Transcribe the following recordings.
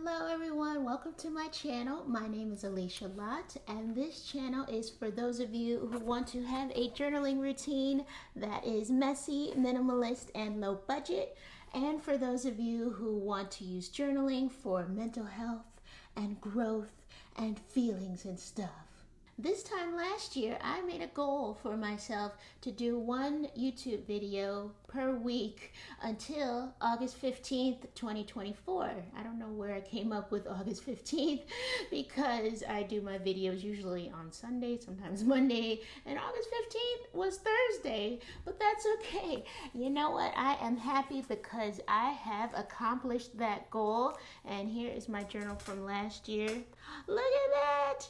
Hello everyone, welcome to my channel. My name is Alicia Lott, and this channel is for those of you who want to have a journaling routine that is messy, minimalist, and low budget, and for those of you who want to use journaling for mental health and growth and feelings and stuff. This time last year, I made a goal for myself to do one YouTube video per week until August 15th, 2024. I don't know where I came up with August 15th because I do my videos usually on Sunday, sometimes Monday, and August 15th was Thursday, but that's okay. You know what? I am happy because I have accomplished that goal, and here is my journal from last year. Look at that!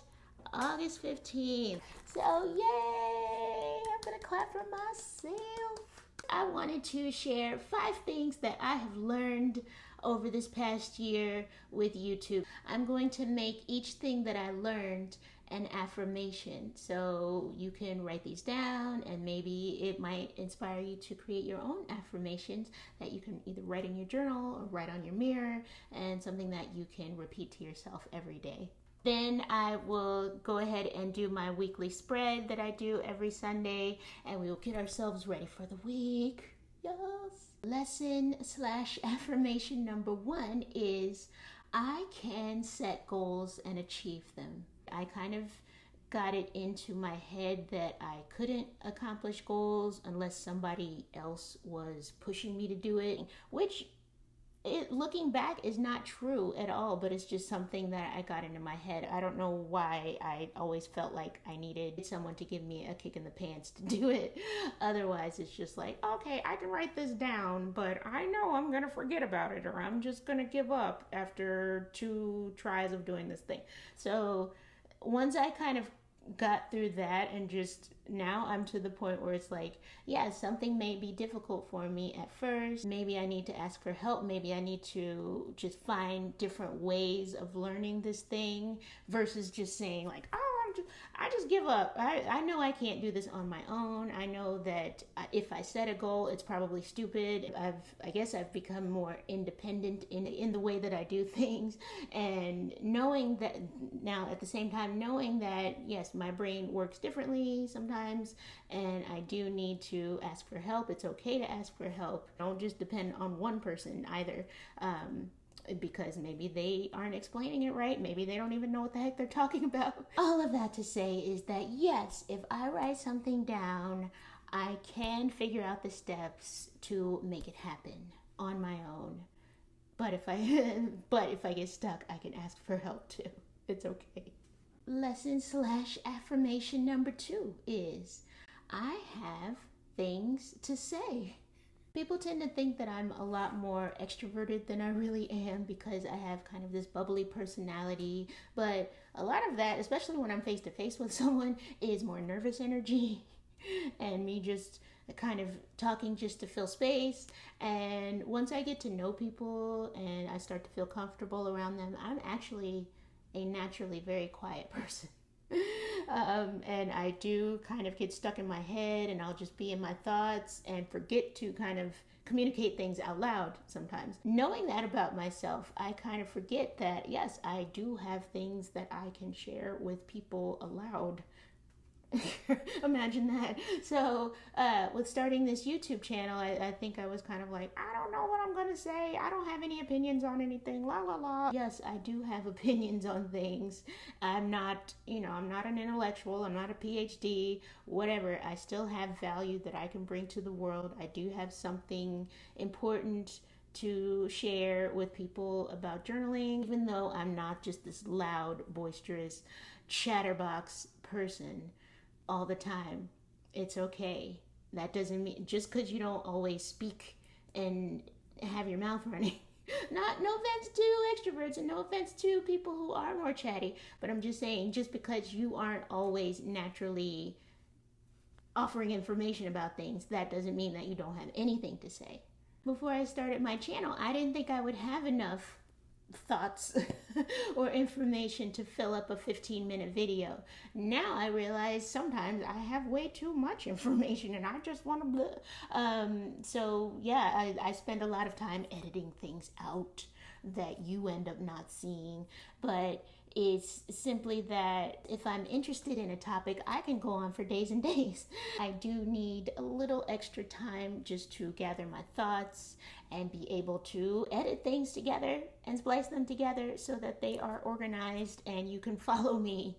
August 15th. So yay! I'm gonna clap for myself. I wanted to share 5 things that I have learned over this past year with YouTube. I'm going to make each thing that I learned an affirmation. So you can write these down and maybe it might inspire you to create your own affirmations that you can either write in your journal or write on your mirror, and something that you can repeat to yourself every day. Then I will go ahead and do my weekly spread that I do every Sunday, and we will get ourselves ready for the week. Yes. Lesson/affirmation number 1 is I can set goals and achieve them. I kind of got it into my head that I couldn't accomplish goals unless somebody else was pushing me to do it, which looking back is not true at all, but it's just something that I got into my head. I don't know why I always felt like I needed someone to give me a kick in the pants to do it. Otherwise, it's just like, okay, I can write this down, but I know I'm going to forget about it, or I'm just going to give up after 2 tries of doing this thing. So once I kind of got through that, and just now I'm to the point where it's like, yeah, something may be difficult for me at first. Maybe I need to ask for help. Maybe I need to just find different ways of learning this thing versus just saying like, oh, I just give up. I know I can't do this on my own. I know that if I set a goal, it's probably stupid. I guess I've become more independent in the way that I do things, and knowing that now at the same time, knowing that yes, my brain works differently sometimes, and I do need to ask for help. It's okay to ask for help. Don't just depend on one person either. Because maybe they aren't explaining it right. Maybe they don't even know what the heck they're talking about. All of that to say is that yes, if I write something down, I can figure out the steps to make it happen on my own. But if I get stuck, I can ask for help too. It's okay. Lesson/affirmation number 2 is I have things to say. People tend to think that I'm a lot more extroverted than I really am because I have kind of this bubbly personality, but a lot of that, especially when I'm face to face with someone, is more nervous energy and me just kind of talking just to fill space. And once I get to know people and I start to feel comfortable around them, I'm actually a naturally very quiet person. And I do kind of get stuck in my head, and I'll just be in my thoughts and forget to kind of communicate things out loud sometimes. Knowing that about myself, I kind of forget that, yes, I do have things that I can share with people aloud. Imagine that. So with starting this YouTube channel, I think I was kind of like, I don't know what I'm going to say. I don't have any opinions on anything. La la la. Yes, I do have opinions on things. I'm not an intellectual. I'm not a PhD, whatever. I still have value that I can bring to the world. I do have something important to share with people about journaling, even though I'm not just this loud, boisterous chatterbox person all the time. It's okay. That doesn't mean just because you don't always speak and have your mouth running. No offense to extroverts and no offense to people who are more chatty, but I'm just saying, just because you aren't always naturally offering information about things, that doesn't mean that you don't have anything to say. Before I started my channel, I didn't think I would have enough thoughts or information to fill up a 15-minute video. Now I realize sometimes I have way too much information and I just want to so yeah, I spend a lot of time editing things out that you end up not seeing. But it's simply that if I'm interested in a topic, I can go on for days and days. I do need a little extra time just to gather my thoughts and be able to edit things together and splice them together so that they are organized and you can follow me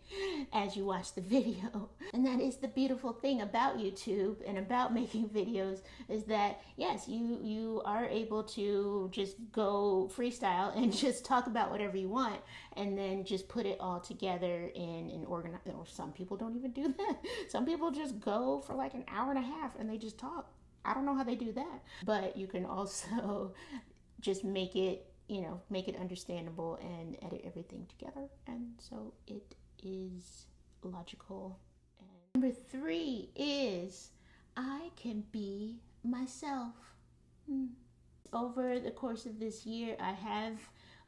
as you watch the video. And that is the beautiful thing about YouTube and about making videos, is that yes, you are able to just go freestyle and just talk about whatever you want and then just put it all together in an organized, or some people don't even do that. Some people just go for like an hour and a half and they just talk. I don't know how they do that, but you can also just make it, make it understandable and edit everything together. And so it is logical. And number 3 is I can be myself. Over the course of this year, I have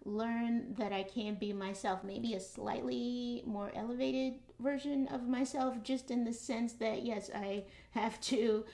learned that I can be myself, maybe a slightly more elevated version of myself, just in the sense that yes, I have to,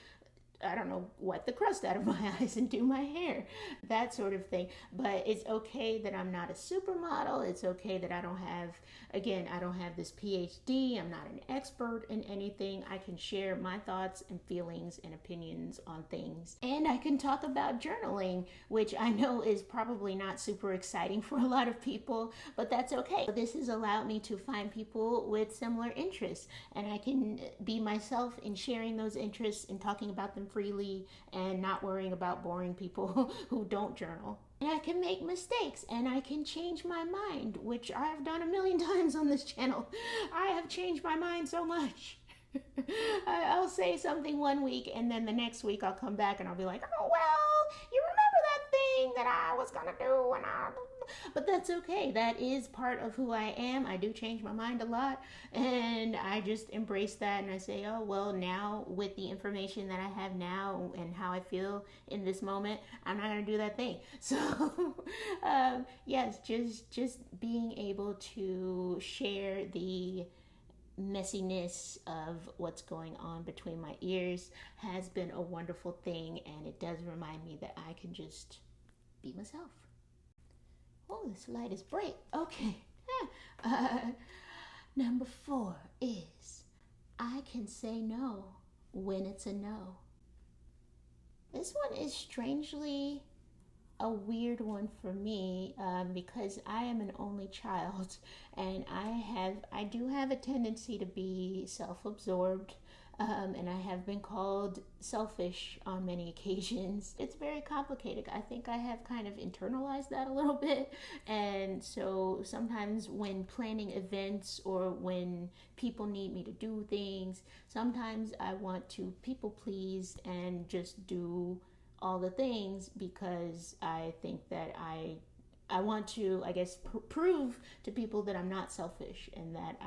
I don't know, wipe the crust out of my eyes and do my hair, that sort of thing. But it's okay that I'm not a supermodel. It's okay that I don't have this PhD. I'm not an expert in anything. I can share my thoughts and feelings and opinions on things. And I can talk about journaling, which I know is probably not super exciting for a lot of people, but that's okay. This has allowed me to find people with similar interests, and I can be myself in sharing those interests and talking about them freely and not worrying about boring people who don't journal. And I can make mistakes and I can change my mind, which I have done a million times on this channel. I have changed my mind so much. I'll say something one week and then the next week I'll come back and I'll be like, oh, well, you remember that thing that I was gonna do and but that's okay. That is part of who I am. I do change my mind a lot and I just embrace that and I say, oh, well, now with the information that I have now and how I feel in this moment, I'm not going to do that thing. So yes, just being able to share the messiness of what's going on between my ears has been a wonderful thing, and it does remind me that I can just be myself. Oh, this light is bright. Okay. Number 4 is I can say no when it's a no. This one is strangely a weird one for me because I am an only child, and I do have a tendency to be self-absorbed. And I have been called selfish on many occasions. It's very complicated. I think I have kind of internalized that a little bit. And so sometimes when planning events or when people need me to do things, sometimes I want to people please and just do all the things because I think that I want to, I guess, prove to people that I'm not selfish and that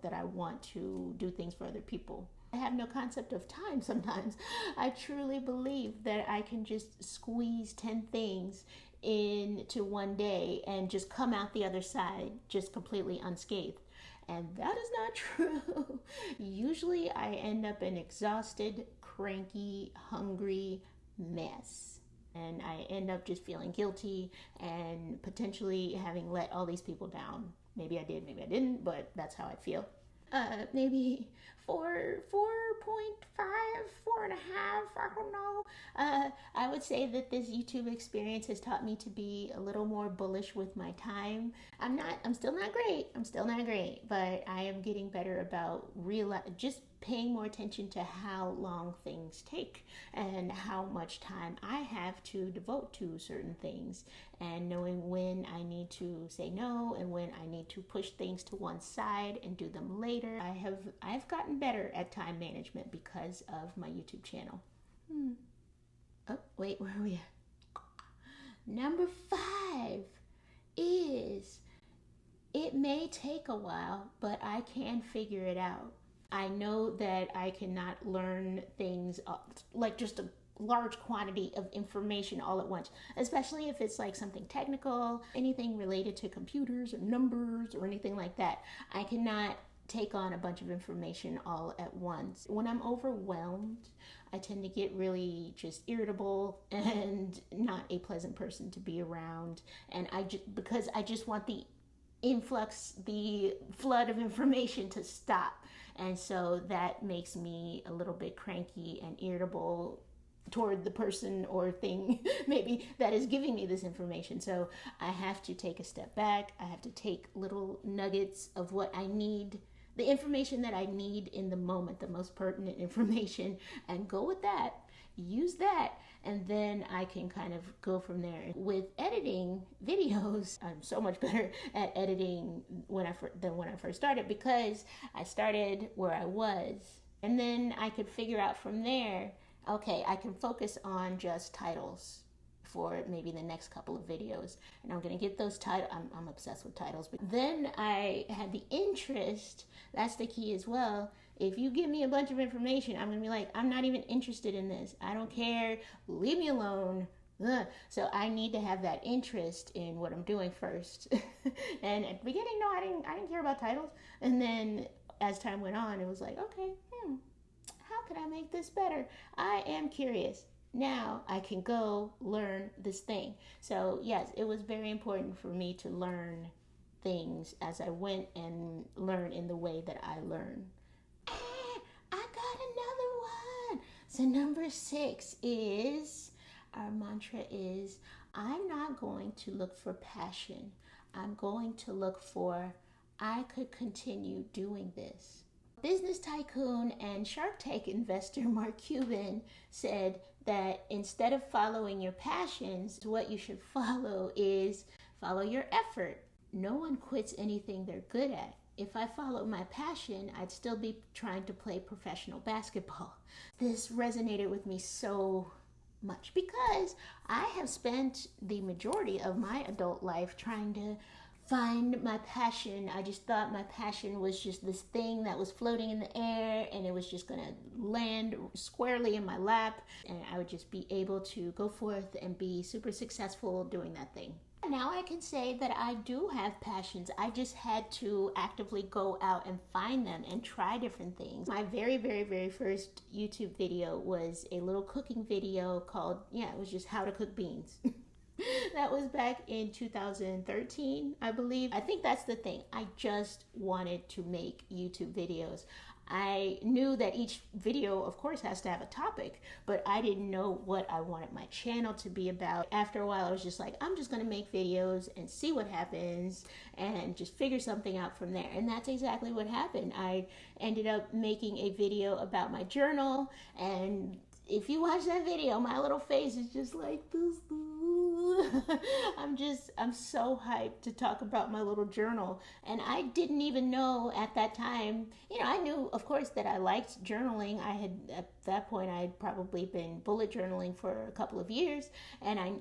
that I want to do things for other people. I have no concept of time sometimes. I truly believe that I can just squeeze 10 things into one day and just come out the other side just completely unscathed. And that is not true. Usually I end up an exhausted, cranky, hungry mess. And I end up just feeling guilty and potentially having let all these people down. Maybe I did, maybe I didn't, but that's how I feel. Maybe 4.5, 4.5, I don't know. I would say that this YouTube experience has taught me to be a little more bullish with my time. I'm still not great, but I am getting better about just paying more attention to how long things take and how much time I have to devote to certain things, and knowing when I need to say no and when I need to push things to one side and do them later. I've gotten better at time management because of my YouTube channel. Oh, wait, where are we at? Number 5 is it may take a while, but I can figure it out. I know that I cannot learn things like just a large quantity of information all at once, especially if it's like something technical, anything related to computers or numbers or anything like that. I cannot take on a bunch of information all at once. When I'm overwhelmed, I tend to get really just irritable and not a pleasant person to be around. And because I just want the influx, the flood of information to stop. And so that makes me a little bit cranky and irritable toward the person or thing maybe that is giving me this information. So I have to take a step back. I have to take little nuggets of what I need, the information that I need in the moment, the most pertinent information, and go with that, use that, and then I can kind of go from there. With editing videos, I'm so much better at editing than when I first started, because I started where I was, and then I could figure out from there, okay, I can focus on just titles for maybe the next couple of videos, and I'm gonna get those titles. I'm obsessed with titles, but then I had the interest. That's the key as well. If you give me a bunch of information, I'm gonna be like, I'm not even interested in this. I don't care. Leave me alone. Ugh. So I need to have that interest in what I'm doing first. And at the beginning, no, I didn't care about titles. And then as time went on, it was like, okay, how can I make this better? I am curious. Now I can go learn this thing. So yes, it was very important for me to learn things as I went and learn in the way that I learn. I got another one. So number 6 is, our mantra is, I'm not going to look for passion. I'm going to look for, I could continue doing this. Business tycoon and Shark Tank investor Mark Cuban said that instead of following your passions, what you should follow is follow your effort. No one quits anything they're good at. If I followed my passion, I'd still be trying to play professional basketball. This resonated with me so much because I have spent the majority of my adult life trying to find my passion. I just thought my passion was just this thing that was floating in the air, and it was just gonna land squarely in my lap, and I would just be able to go forth and be super successful doing that thing. Now I can say that I do have passions. I just had to actively go out and find them and try different things. My very, very, very first YouTube video was a little cooking video called, it was just how to cook beans. That was back in 2013, I believe. I think that's the thing. I just wanted to make YouTube videos. I knew that each video, of course, has to have a topic, but I didn't know what I wanted my channel to be about. After a while, I was just like, I'm just going to make videos and see what happens and just figure something out from there. And that's exactly what happened. I ended up making a video about my journal, and if you watch that video, my little face is just like this. I'm so hyped to talk about my little journal. And I didn't even know at that time, I knew, of course, that I liked journaling. At that point, I had probably been bullet journaling for a couple of years.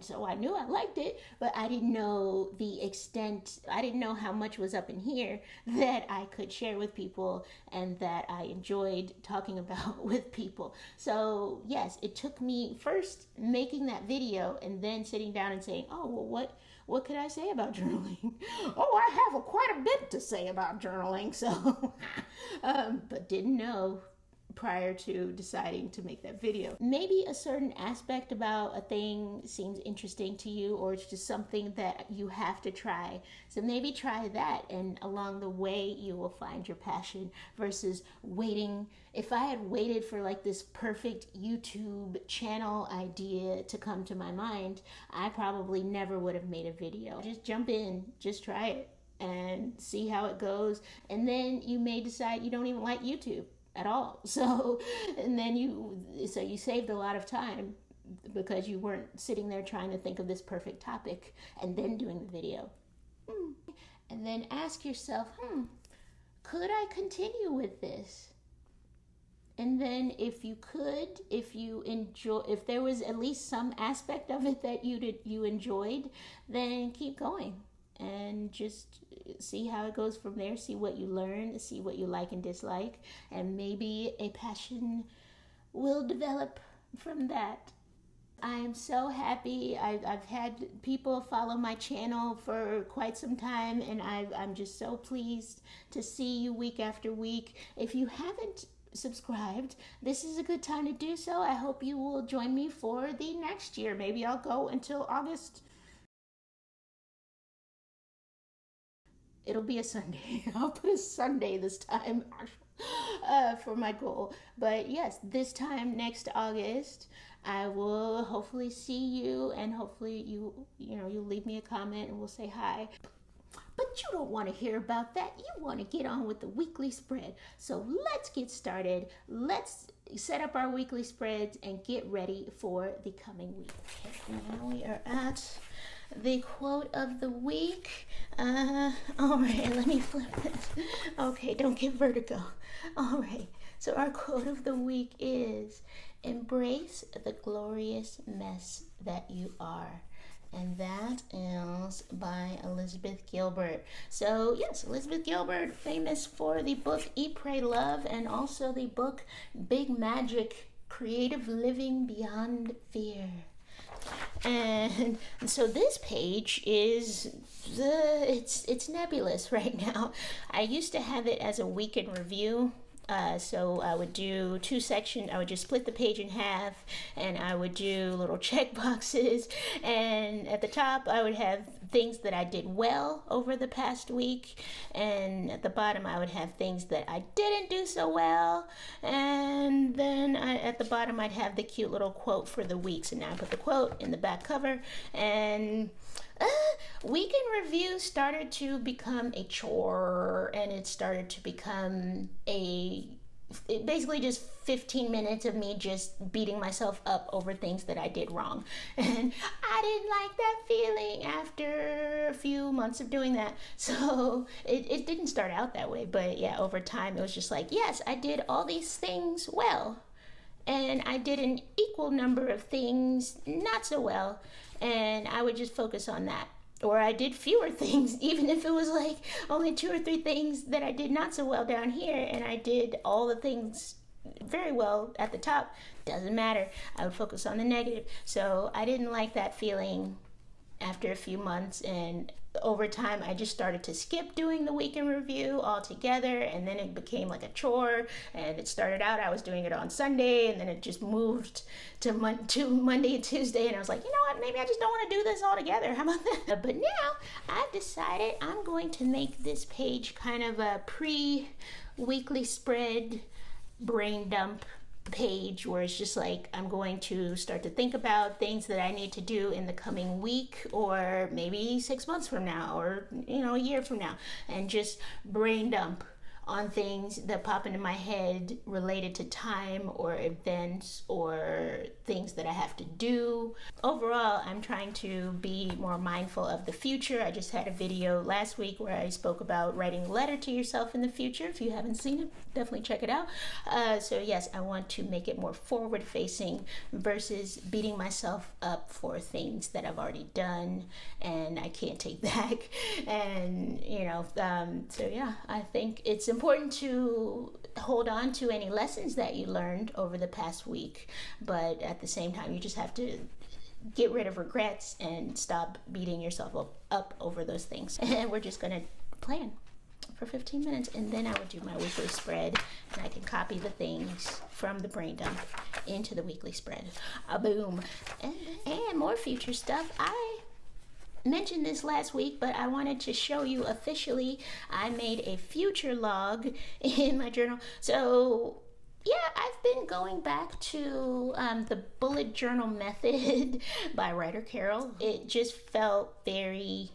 So I knew I liked it, but I didn't know the extent. I didn't know how much was up in here that I could share with people and that I enjoyed talking about with people. So yes, it took me first making that video and then sitting down and saying, oh, well, what could I say about journaling? Oh, I have quite a bit to say about journaling. So, but didn't know prior to deciding to make that video. Maybe a certain aspect about a thing seems interesting to you, or it's just something that you have to try. So maybe try that, and along the way you will find your passion versus waiting. If I had waited for like this perfect YouTube channel idea to come to my mind, I probably never would have made a video. Just jump in, just try it and see how it goes. And then you may decide you don't even like YouTube at all. So, and then you saved a lot of time because you weren't sitting there trying to think of this perfect topic and then doing the video. And then ask yourself, could I continue with this? And then if you could, if there was at least some aspect of it that you enjoyed, then keep going and just see how it goes from there. See what you learn, see what you like and dislike, and maybe a passion will develop from that. I am so happy. I've had people follow my channel for quite some time, and I'm just so pleased to see you week after week. If you haven't subscribed, this is a good time to do so. I hope you will join me for the next year. Maybe I'll go until August. It'll be a Sunday. I'll put a Sunday this time for my goal. But yes, this time next August, I will hopefully see you, and hopefully you'll leave me a comment and we'll say hi. But you don't want to hear about that. You want to get on with the weekly spread. So let's get started. Let's set up our weekly spreads and get ready for the coming week. Okay, now we are at the quote of the week. All right, let me flip it. Okay, don't get vertigo. All right, so our quote of the week is, "Embrace the glorious mess that you are." And that is by Elizabeth Gilbert. So yes, Elizabeth Gilbert, famous for the book Eat, Pray, Love, and also the book Big Magic, Creative Living Beyond Fear. And so this page is it's nebulous right now. I used to have it as a week in review. So I would do two sections. I would just split the page in half, and I would do little check boxes. And at the top, I would have things that I did well over the past week, and at the bottom, I would have things that I didn't do so well. And then at the bottom, I'd have the cute little quote for the week. So now I put the quote in the back cover, and week in review started to become a chore, and it started to become basically just 15 minutes of me just beating myself up over things that I did wrong. And I didn't like that feeling after a few months of doing that. So it didn't start out that way, but yeah, over time it was just like, yes, I did all these things well, and I did an equal number of things not so well, and I would just focus on that. Or I did fewer things, even if it was like only 2 or 3 things that I did not so well down here, and I did all the things very well at the top. Doesn't matter. I would focus on the negative. So I didn't like that feeling after a few months, and over time I just started to skip doing the week in review altogether, and then it became like a chore. And it started out, I was doing it on Sunday, and then it just moved to Monday and Tuesday, and I was like, you know what, maybe I just don't want to do this all together. How about that? But now I've decided I'm going to make this page kind of a pre-weekly spread brain dump page, where it's just like I'm going to start to think about things that I need to do in the coming week, or maybe 6 months from now, or a year from now, and just brain dump on things that pop into my head related to time or events or things that I have to do. Overall, I'm trying to be more mindful of the future. I just had a video last week where I spoke about writing a letter to yourself in the future. If you haven't seen it, definitely check it out. So yes, I want to make it more forward facing versus beating myself up for things that I've already done and I can't take back. And so yeah, I think it's important to hold on to any lessons that you learned over the past week, but at the same time, you just have to get rid of regrets and stop beating yourself up over those things. And we're just gonna plan for 15 minutes, and then I would do my weekly spread, and I can copy the things from the brain dump into the weekly spread. Boom. And more future stuff. I mentioned this last week, but I wanted to show you officially. I made a future log in my journal. So yeah, I've been going back to the bullet journal method by writer Carol. It just felt very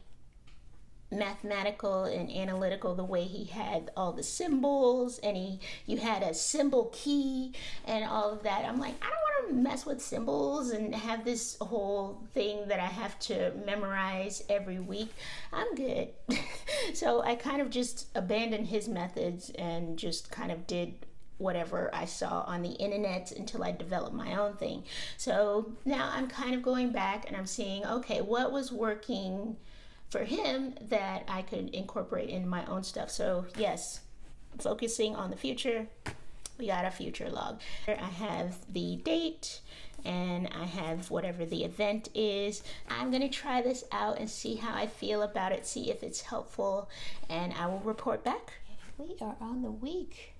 mathematical and analytical, the way he had all the symbols, and you had a symbol key and all of that. I'm like, I don't want to mess with symbols and have this whole thing that I have to memorize every week. I'm good. So I kind of just abandoned his methods and just kind of did whatever I saw on the internet until I developed my own thing. So now I'm kind of going back and I'm seeing, okay, what was working for him that I could incorporate in my own stuff. So yes, focusing on the future, we got a future log. I have the date and I have whatever the event is. I'm gonna try this out and see how I feel about it, see if it's helpful, and I will report back. We are on the week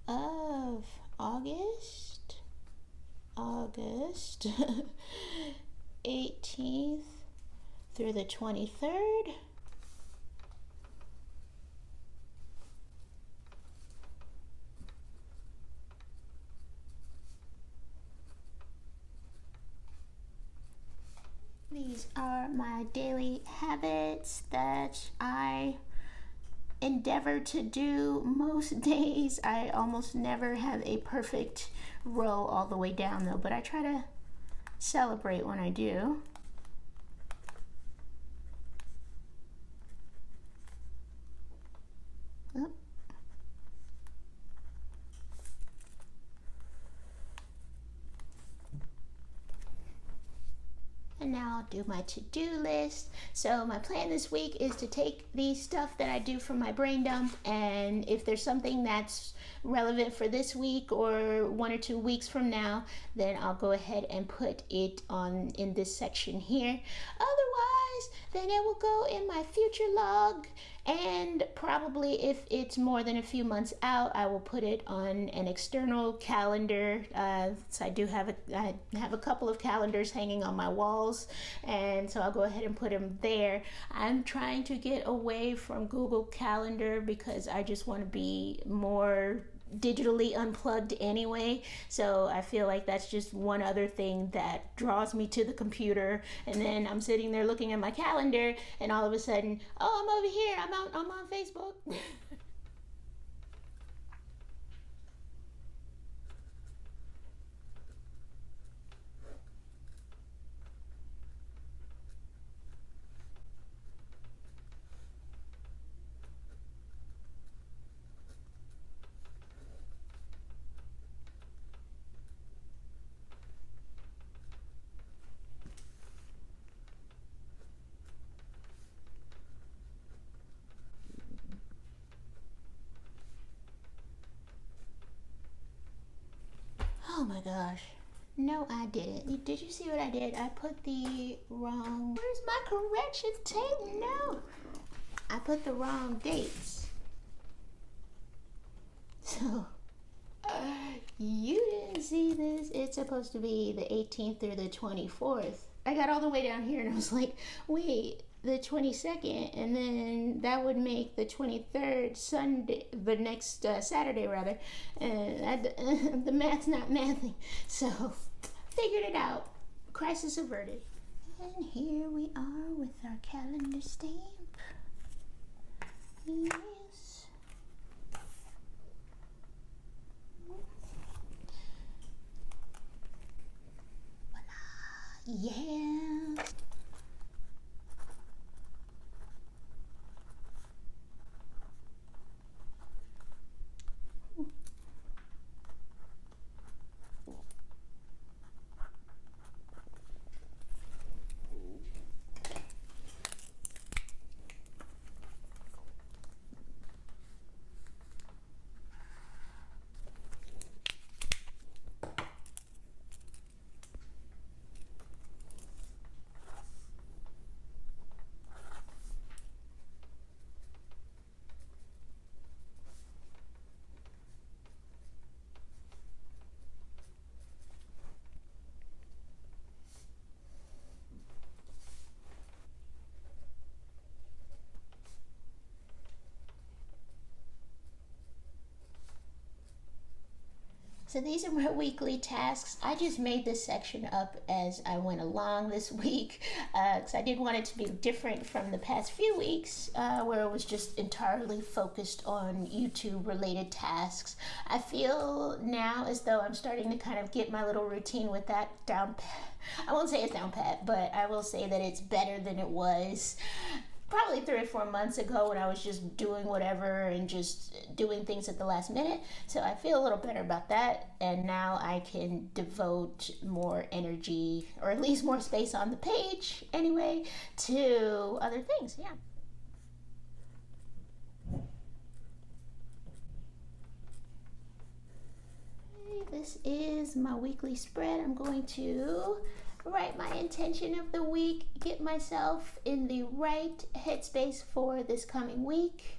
of August 18th through the 23rd. These are my daily habits that I endeavor to do most days. I almost never have a perfect row all the way down though, but I try to celebrate when I do. Oh. And now I'll do my to-do list. So my plan this week is to take the stuff that I do from my brain dump, and if there's something that's relevant for this week or 1 or 2 weeks from now, then I'll go ahead and put it on in this section here. Otherwise, then it will go in my future log, and probably if it's more than a few months out, I will put it on an external calendar. So I have a couple of calendars hanging on my walls, and so I'll go ahead and put them there. I'm trying to get away from Google Calendar because I just want to be more digitally unplugged anyway, so I feel like that's just one other thing that draws me to the computer, and then I'm sitting there looking at my calendar and all of a sudden, oh, I'm over here, I'm on Facebook. Oh my gosh. No, I didn't. Did you see what I did? I put the wrong... Where's my correction tape? No. I put the wrong dates. So, you didn't see this. It's supposed to be the 18th through the 24th. I got all the way down here and I was like, wait, the 22nd, and then that would make the 23rd Sunday, the next Saturday rather, and the math's not mathing, so figured it out. Crisis averted. And here we are with our calendar stamp. Yes. Voila. Yeah. So these are my weekly tasks. I just made this section up as I went along this week because I did want it to be different from the past few weeks where it was just entirely focused on YouTube related tasks. I feel now as though I'm starting to kind of get my little routine with that down pat. I won't say it's down pat, but I will say that it's better than it was probably 3 or 4 months ago when I was just doing whatever and just doing things at the last minute. So I feel a little better about that, and now I can devote more energy, or at least more space on the page anyway, to other things. Yeah. this is my weekly spread. I'm going to write my intention of the week, get myself in the right headspace for this coming week,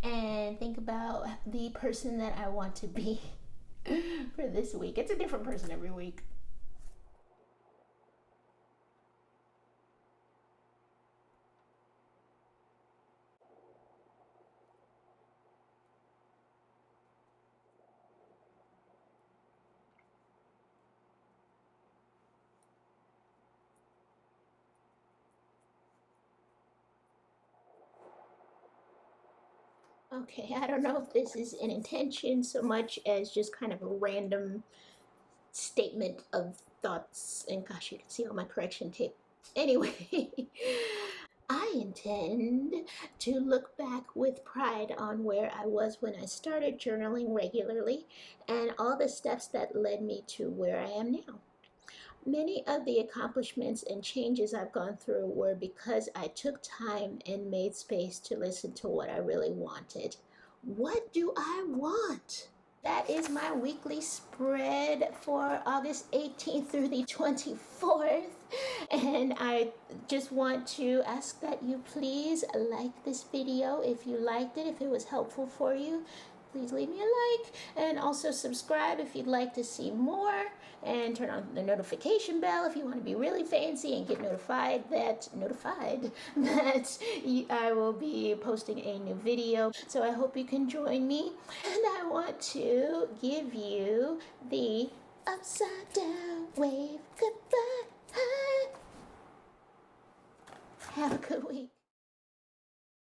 and think about the person that I want to be for this week. It's a different person every week. Okay, I don't know if this is an intention so much as just kind of a random statement of thoughts. And gosh, you can see all my correction tape. Anyway, I intend to look back with pride on where I was when I started journaling regularly and all the steps that led me to where I am now. Many of the accomplishments and changes I've gone through were because I took time and made space to listen to what I really wanted. What do I want? That is my weekly spread for August 18th through the 24th. And I just want to ask that you please like this video if you liked it, if it was helpful for you. Please leave me a like and also subscribe if you'd like to see more, and turn on the notification bell if you want to be really fancy and get notified that I will be posting a new video. So I hope you can join me, and I want to give you the upside down way